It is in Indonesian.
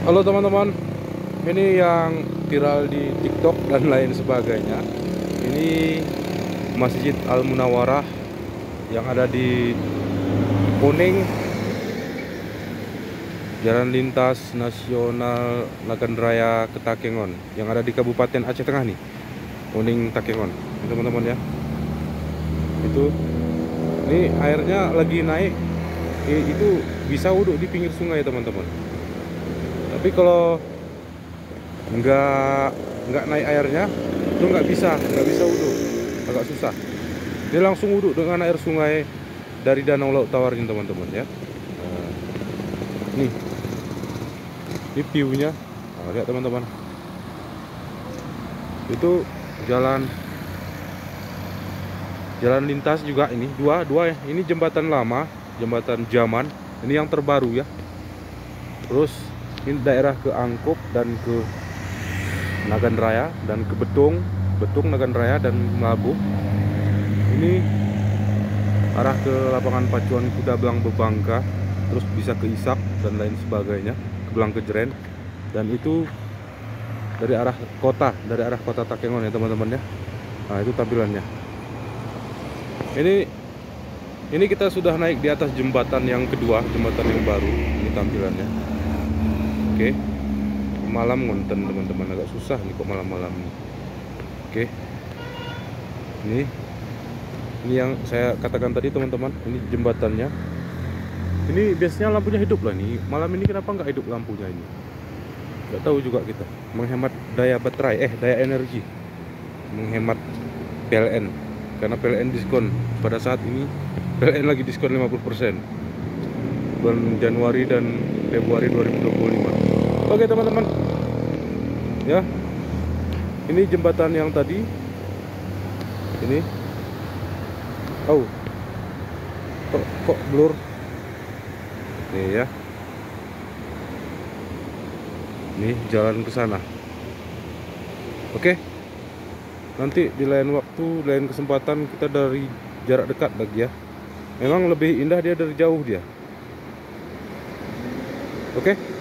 Halo teman-teman, ini yang viral di TikTok dan lain sebagainya. Ini Masjid Al Munawarah yang ada di Kuning, Jalan Lintas Nasional Nagan Raya Ketakengon, yang ada di Kabupaten Aceh Tengah nih, Kuning Takengon. Ini teman-teman ya. Itu, ini airnya lagi naik. Itu bisa wudhu di pinggir sungai teman-teman. Tapi kalau nggak naik airnya itu nggak bisa wudhu, agak susah. Dia langsung wudhu dengan air sungai dari Danau Laut Tawar ini teman-teman ya. Nah, nih ini view-nya. Nah, lihat teman-teman, itu jalan lintas juga. Ini dua ya, ini jembatan lama, jembatan zaman, ini yang terbaru ya. Terus ini daerah ke Angkop dan ke Nagan Raya dan ke Betung, Nagan Raya dan Melabuh. Ini arah ke lapangan pacuan kuda Belang Bebangka, terus bisa ke Isak dan lain sebagainya, ke Belang Kejeren. Dan itu dari arah kota Takengon ya teman-teman ya. Nah, itu tampilannya. Ini kita sudah naik di atas jembatan yang kedua, jembatan yang baru. Ini tampilannya. Oke. Malam ngonten teman-teman, agak susah nih kok malam-malam nih. Oke. Ini yang saya katakan tadi teman-teman, ini jembatannya. Ini biasanya lampunya hidup lah nih. Malam ini kenapa nggak hidup lampunya ini? Nggak tahu juga kita. Menghemat daya baterai, daya energi. Menghemat PLN. Karena PLN diskon pada saat ini. PLN lagi diskon 50% bulan Januari dan Februari 2025. Oke teman-teman ya, ini jembatan yang tadi ini. Oh, kok blur nih ya. Ini jalan ke sana. Oke, nanti di lain waktu, lain kesempatan kita dari jarak dekat lagi ya. Memang lebih indah dia dari jauh dia. Oke.